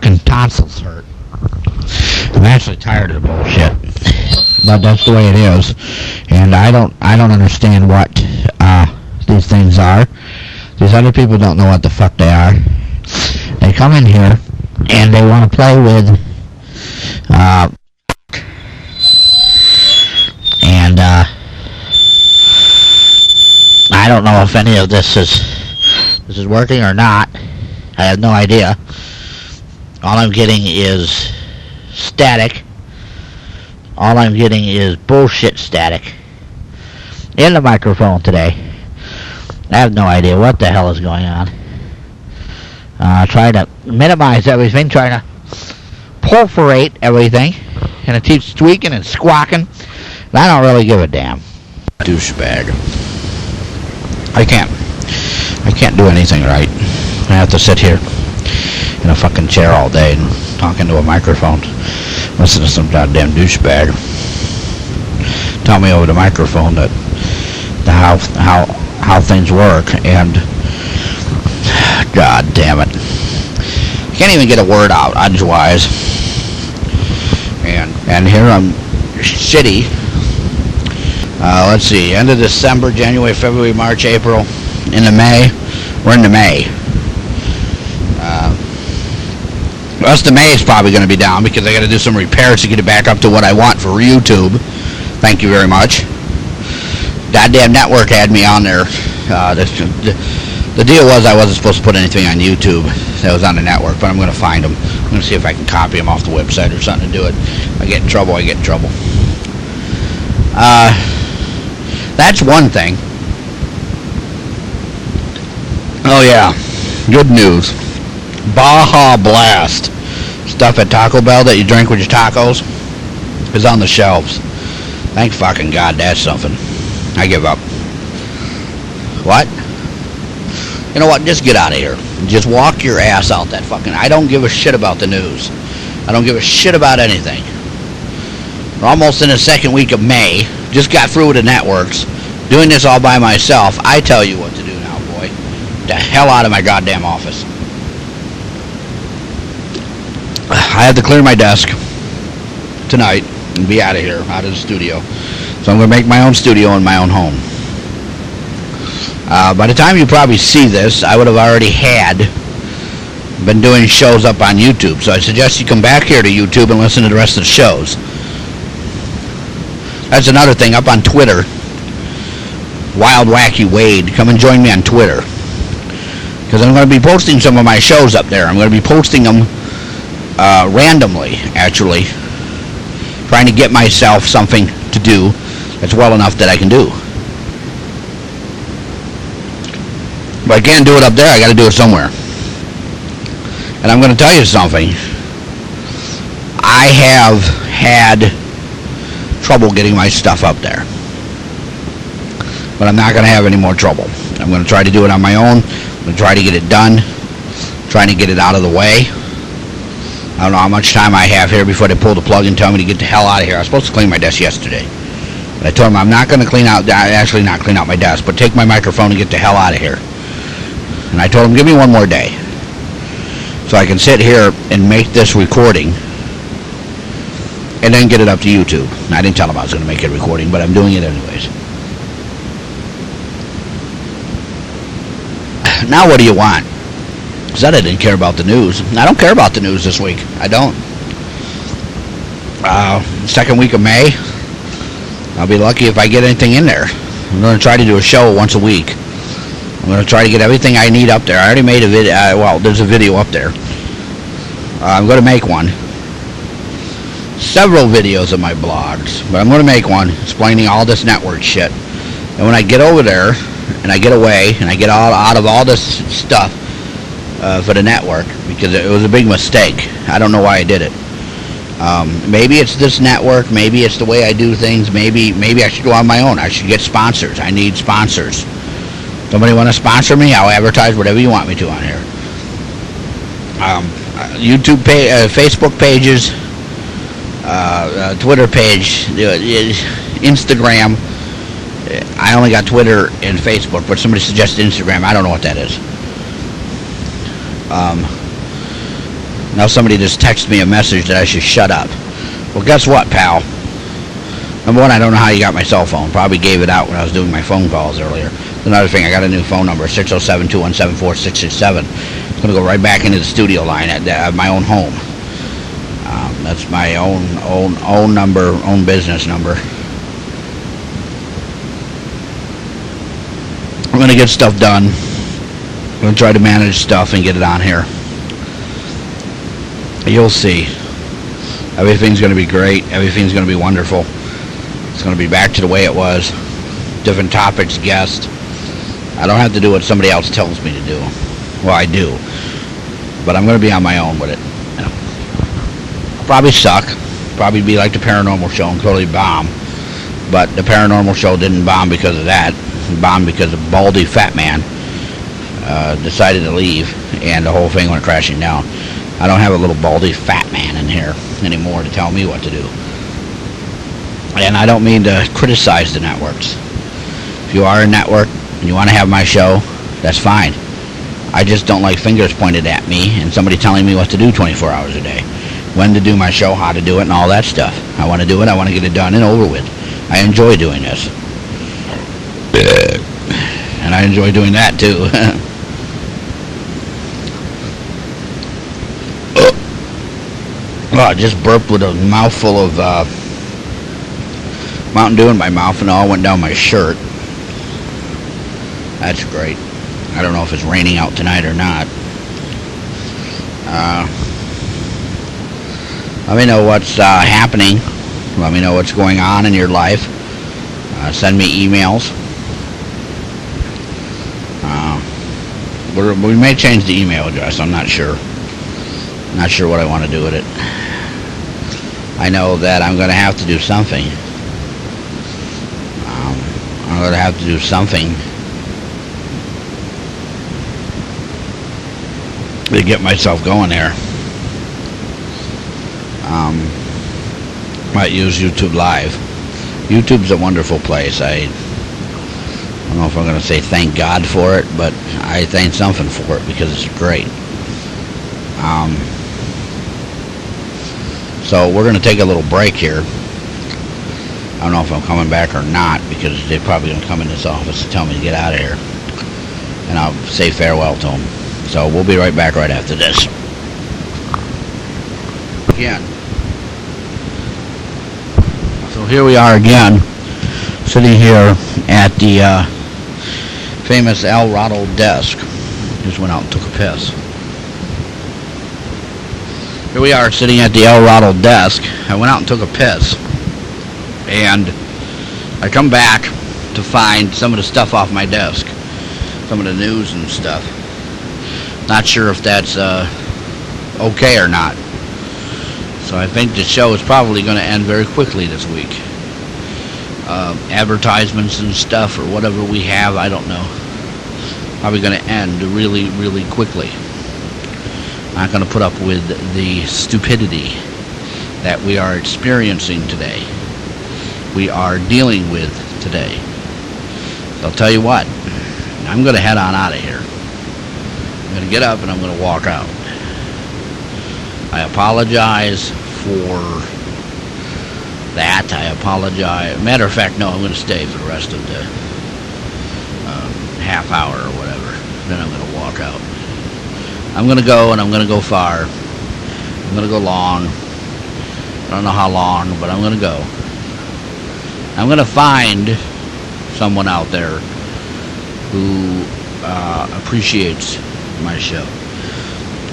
fucking tonsils hurt. I'm actually tired of the bullshit, but that's the way it is. And I don't understand what these things are. These other people don't know what the fuck they are. They come in here and they want to play with and I don't know if any of this is working or not. I have no idea. All I'm getting is static. All I'm getting is bullshit static in the microphone today. I have no idea what the hell is going on. Trying to minimize everything, trying to perforate everything, and it keeps squeaking and squawking, and I don't really give a damn. Douchebag. I can't do anything right. I have to sit here in a fucking chair all day and talk into a microphone, listen to some goddamn douchebag tell me over the microphone that how things work, and god damn it, can't even get a word out edgewise. And here I'm shitty. Let's see, end of December, January, February, March, April, into May. We're into May. The rest of May is probably going to be down because I got to do some repairs to get it back up to what I want for YouTube. Thank you very much. Goddamn network had me on there. The deal was I wasn't supposed to put anything on YouTube that was on the network, but I'm going to find them. I'm going to see if I can copy them off the website or something to do it. If I get in trouble, I get in trouble. That's one thing. Oh yeah, good news. Baja Blast stuff at Taco Bell that you drink with your tacos is on the shelves. Thank fucking God, that's something. I give up. What? You know what? Just get out of here. Just walk your ass out that fucking... I don't give a shit about the news. I don't give a shit about anything. We're almost in the second week of May. Just got through with the networks. Doing this all by myself. I tell you what to do now, boy. The hell out of my goddamn office. I have to clear my desk tonight and be out of here, out of the studio. So I'm going to make my own studio in my own home. By the time you probably see this, I would have already been doing shows up on YouTube. So I suggest you come back here to YouTube and listen to the rest of the shows. That's another thing, up on Twitter. Wild Wacky Wade. Come and join me on Twitter. Because I'm going to be posting some of my shows up there. I'm going to be posting them randomly, actually. Trying to get myself something to do that's well enough that I can do. But I can't do it up there, I got to do it somewhere. And I'm going to tell you something. I have had trouble getting my stuff up there. But I'm not going to have any more trouble. I'm going to try to do it on my own. I'm going to try to get it done. Trying to get it out of the way. I don't know how much time I have here before they pull the plug and tell me to get the hell out of here. I was supposed to clean my desk yesterday. But I told them I'm not going to actually not clean out my desk, but take my microphone and get the hell out of here. And I told them, give me one more day. So I can sit here and make this recording and then get it up to YouTube. And I didn't tell them I was going to make it a recording, but I'm doing it anyways. Now what do you want? Said I didn't care about the news. I don't care about the news this week. I don't. Second week of May. I'll be lucky if I get anything in there. I'm going to try to do a show once a week. I'm going to try to get everything I need up there. I already made a video. Well, there's a video up there. I'm going to make one. Several videos of my blogs. But I'm going to make one explaining all this network shit. And when I get over there, and I get away, and I get out of all this stuff, for the network, because it was a big mistake. I don't know why I did it. Maybe it's this network, maybe it's the way I do things, maybe I should go on my own. I should get sponsors. I need sponsors. Somebody want to sponsor me? I'll advertise whatever you want me to on here. YouTube page, Facebook pages, Twitter page, Instagram. I only got Twitter and Facebook, but somebody suggested Instagram. I don't know what that is. Now somebody just texted me a message that I should shut up. Well, guess what, pal? Number one, I don't know how you got my cell phone. Probably gave it out when I was doing my phone calls earlier. Another thing, I got a new phone number, 607-217-4667. It's going to go right back into the studio line at my own home. That's my own number, own business number. I'm going to get stuff done. I'm going to try to manage stuff and get it on here. You'll see. Everything's going to be great. Everything's going to be wonderful. It's going to be back to the way it was. Different topics, guests. I don't have to do what somebody else tells me to do. Well, I do. But I'm going to be on my own with it. I'll probably suck. Probably be like the Paranormal Show and totally bomb. But the Paranormal Show didn't bomb because of that. It bombed because a baldy fat man decided to leave, and the whole thing went crashing down. I don't have a little baldy fat man in here anymore to tell me what to do. And I don't mean to criticize the networks. If you are a network and you want to have my show, that's fine. I just don't like fingers pointed at me and somebody telling me what to do 24 hours a day. When to do my show, how to do it, and all that stuff. I want to do it. I want to get it done and over with. I enjoy doing this. And I enjoy doing that too. Oh, I just burped with a mouthful of Mountain Dew in my mouth, and it all went down my shirt. That's great. I don't know if it's raining out tonight or not. Let me know what's happening. Let me know what's going on in your life. Send me emails. We may change the email address. I'm not sure. Not sure what I want to do with it. I know that I'm going to have to do something. I'm going to have to do something to get myself going there. Might use YouTube Live. YouTube's a wonderful place. I don't know if I'm going to say thank God for it, but I thank something for it because it's great. So we're going to take a little break here. I don't know if I'm coming back or not, because they're probably going to come in this office and tell me to get out of here. And I'll say farewell to them. So we'll be right back right after this. Again. So here we are again, sitting here at the famous El Rado desk. Just went out and took a piss. Here we are sitting at the El Rado desk. I went out and took a piss. And I come back to find some of the stuff off my desk. Some of the news and stuff. Not sure if that's okay or not. So I think the show is probably going to end very quickly this week. Advertisements and stuff or whatever we have, I don't know. Probably going to end really, really quickly. Not going to put up with the stupidity that we are experiencing today. We are dealing with today. So I'll tell you what, I'm going to head on out of here. I'm going to get up and I'm going to walk out. I apologize for that. I apologize. Matter of fact, no, I'm going to stay for the rest of the half hour or whatever. Then I'm going to walk out. I'm going to go, and I'm going to go far. I'm going to go long. I don't know how long, but I'm going to go. I'm going to find someone out there who appreciates my show.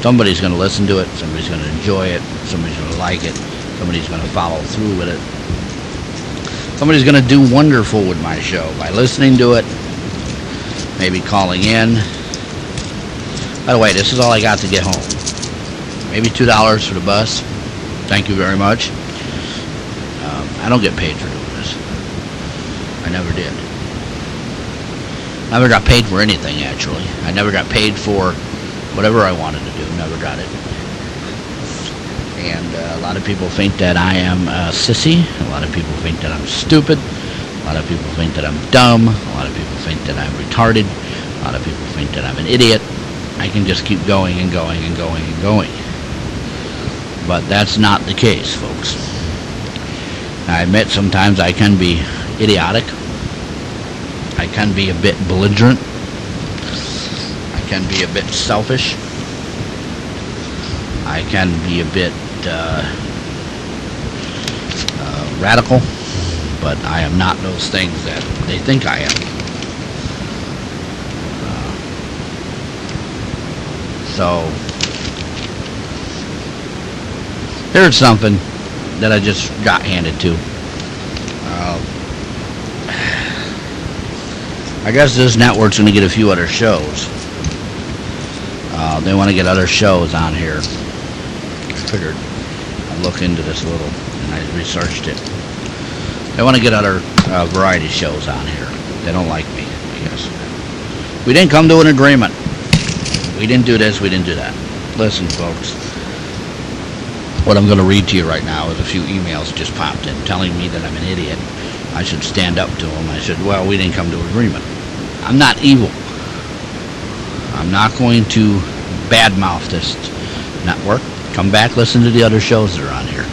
Somebody's going to listen to it. Somebody's going to enjoy it. Somebody's going to like it. Somebody's going to follow through with it. Somebody's going to do wonderful with my show by listening to it, maybe calling in. By the way, this is all I got to get home. Maybe $2 for the bus. Thank you very much. I don't get paid for doing this. I never did. Never got paid for anything, actually. I never got paid for whatever I wanted to do. Never got it. And a lot of people think that I am a sissy. A lot of people think that I'm stupid. A lot of people think that I'm dumb. A lot of people think that I'm retarded. A lot of people think that I'm an idiot. I can just keep going and going and going and going. But that's not the case, folks. I admit sometimes I can be idiotic. I can be a bit belligerent. I can be a bit selfish. I can be a bit radical. But I am not those things that they think I am. So, here's something that I just got handed to. I guess this network's going to get a few other shows. They want to get other shows on here. I figured I'd look into this a little, and I researched it. They want to get other variety shows on here. They don't like me, I guess. We didn't come to an agreement. We didn't do this, we didn't do that. Listen, folks. What I'm going to read to you right now is a few emails just popped in telling me that I'm an idiot. I should stand up to them. I said, well, we didn't come to an agreement. I'm not evil. I'm not going to badmouth this network. Come back, listen to the other shows that are on here.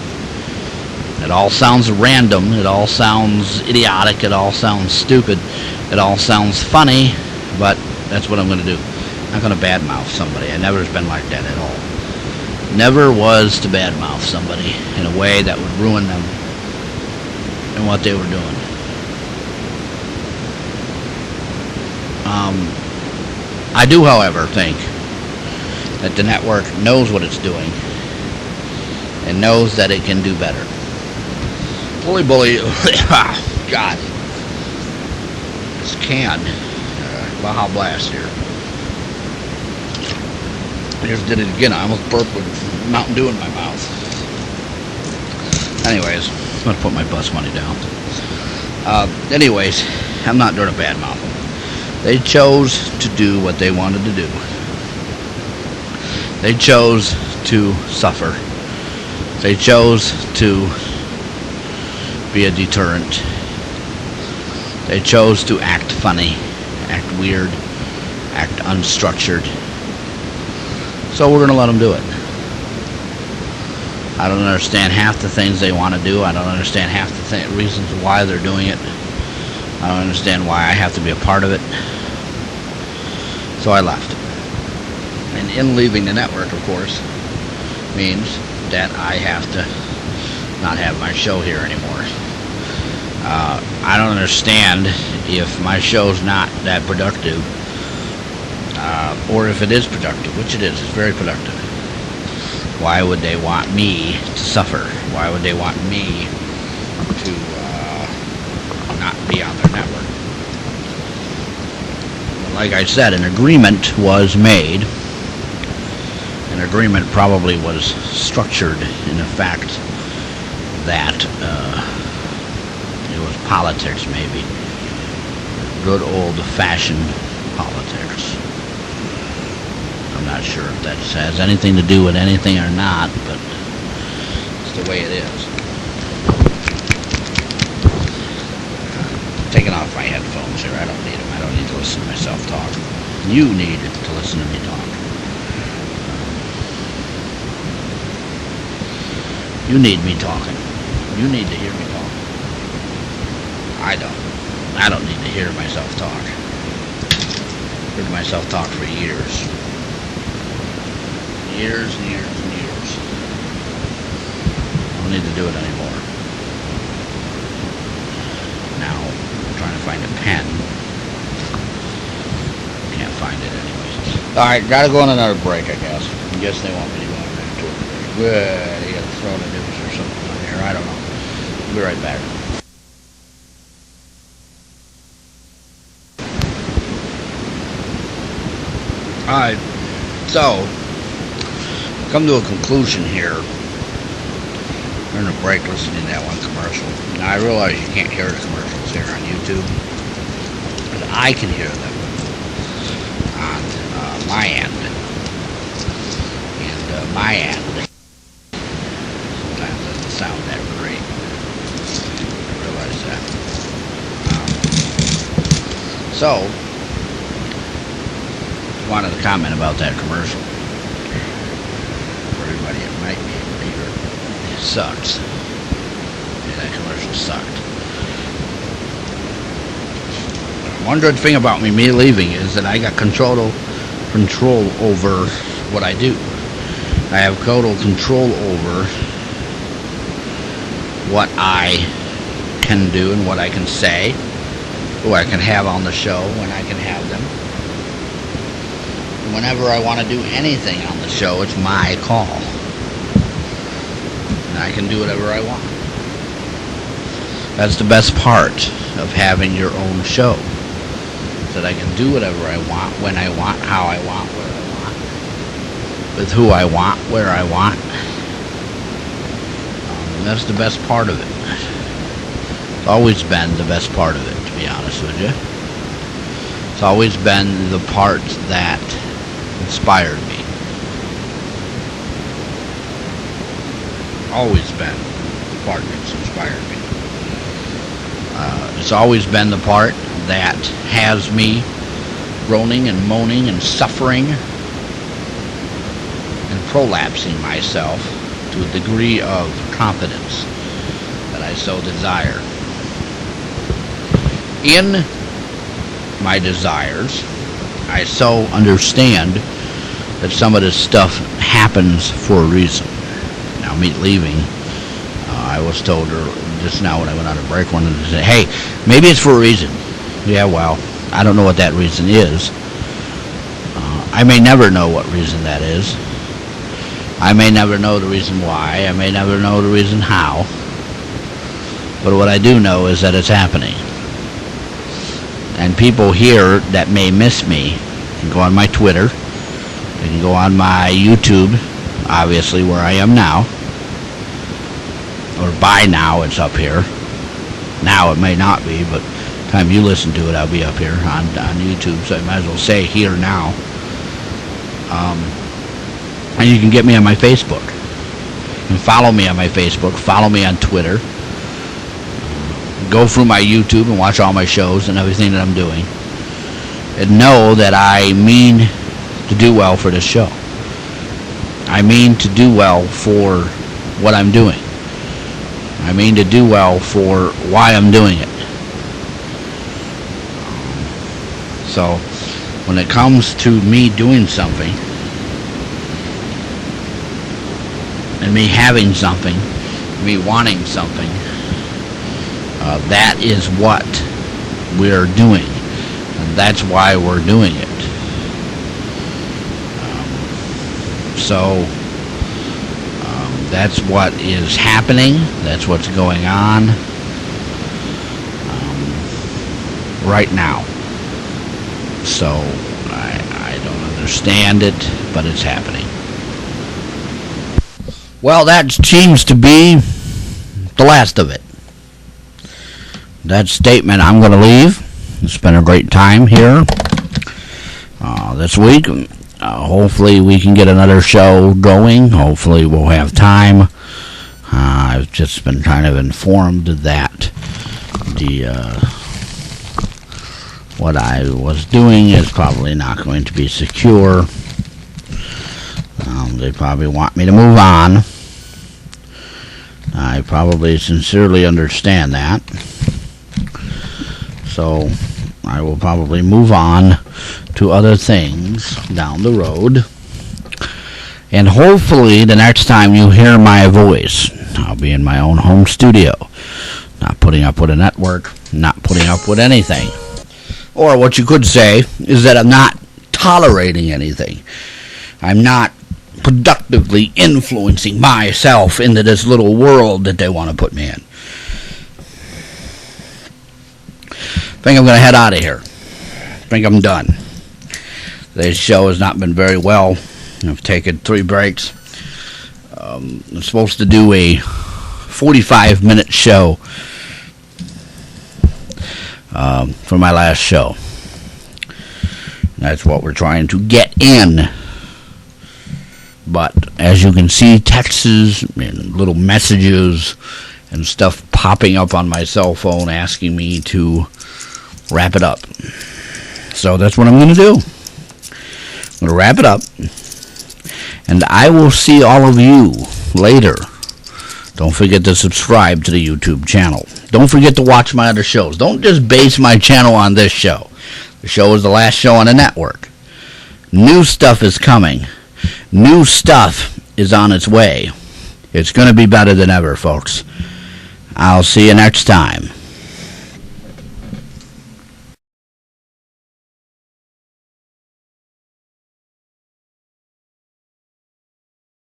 It all sounds random, it all sounds idiotic, it all sounds stupid, it all sounds funny, but that's what I'm going to do. I'm not going to badmouth somebody. I never been like that at all. Never was to badmouth somebody in a way that would ruin them and what they were doing. I do, however, think that the network knows what it's doing and knows that it can do better. Bully, God. This can, Baja Blast here. I just did it again. I almost burped with Mountain Dew in my mouth. Anyways, I'm going to put my bus money down. Anyways, I'm not doing a bad mouth. They chose to do what they wanted to do. They chose to suffer. They chose to be a deterrent. They chose to act funny, act weird, act unstructured. So we're going to let them do it. I don't understand half the things they want to do. I don't understand half the reasons why they're doing it. I don't understand why I have to be a part of it. So I left. And in leaving the network, of course, means that I have to not have my show here anymore. I don't understand if my show's not that productive, or if it is productive, which it is. It's very productive. Why would they want me to suffer? Why would they want me to not be on their network? Like I said, an agreement was made. An agreement probably was structured in the fact that it was politics, maybe. Good old-fashioned politics. I'm not sure if that has anything to do with anything or not, but it's the way it is. Taking off my headphones here. I don't need them. I don't need to listen to myself talk. You need to listen to me talk. You need me talking. You need to hear me talk. I don't. I don't need to hear myself talk. I've heard myself talk for years. Years and years and years. I don't need to do it anymore. Now, I'm trying to find a pen. Can't find it anyways. Alright, gotta go on another break, I guess. I guess they want me to go on another break. Good, they gotta throw the news or something on here. I don't know. I'll be right back. Alright, so, come to a conclusion here. During the break, listening to that one commercial. Now, I realize you can't hear the commercials here on YouTube, but I can hear them on my end. And my end sometimes doesn't sound that great. I realize that. So, wanted to comment about that commercial. For everybody, it might be able to hear it. Sucks. Yeah, that commercial sucked. One good thing about me leaving is that I got control over what I do. I have total control over what I can do and what I can say, who I can have on the show, when I can have them. Whenever I want to do anything on the show, it's my call. And I can do whatever I want. That's the best part of having your own show. That I can do whatever I want, when I want, how I want, where I want, with who I want, where I want. That's the best part of it. It's always been the best part of it, to be honest with you. It's always been the part that inspired me. Always been the part that's inspired me. It's always been the part that has me groaning and moaning and suffering and prolapsing myself to a degree of confidence that I so desire. In my desires, I so understand that some of this stuff happens for a reason. Now, me leaving, I was told her just now when I went on a break, wanted to say, hey, maybe it's for a reason. Yeah, well, I don't know what that reason is. I may never know what reason that is. I may never know the reason why. I may never know the reason how. But what I do know is that it's happening. And people here that may miss me can go on my Twitter. They can go on my YouTube, obviously, where I am now. Or by now, it's up here. Now it may not be, but time you listen to it, I'll be up here on YouTube, so I might as well say here now. And you can get me on my Facebook. You can follow me on my Facebook, follow me on Twitter. Go through my YouTube and watch all my shows and everything that I'm doing. And know that I mean to do well for this show. I mean to do well for what I'm doing. I mean to do well for why I'm doing it. So, when it comes to me doing something, and me having something, me wanting something, that is what we're doing. And that's why we're doing it. That's what is happening. That's what's going on right now. So, I don't understand it, but it's happening. Well, that seems to be the last of it. That statement, I'm going to leave. It's been a great time here this week. Hopefully we can get another show going. Hopefully we'll have time. I've just been kind of informed that what I was doing is probably not going to be secure. They probably want me to move on. I probably sincerely understand that. So I will probably move on to other things down the road. And hopefully the next time you hear my voice, I'll be in my own home studio. Not putting up with a network, not putting up with anything. Or what you could say is that I'm not tolerating anything. I'm not productively influencing myself into this little world that they want to put me in. I think I'm going to head out of here. I think I'm done. Today's show has not been very well. I've taken 3 breaks. I'm supposed to do a 45-minute show for my last show. That's what we're trying to get in. But as you can see, texts and little messages and stuff popping up on my cell phone asking me to wrap it up. So that's what I'm going to do. I'm going to wrap it up. And I will see all of you later Don't forget to subscribe to the YouTube channel. Don't forget to watch my other shows. Don't just base my channel on this show. The show is the last show on the network. New stuff is coming. New stuff is on its way. It's going to be better than ever, folks. I'll see you next time.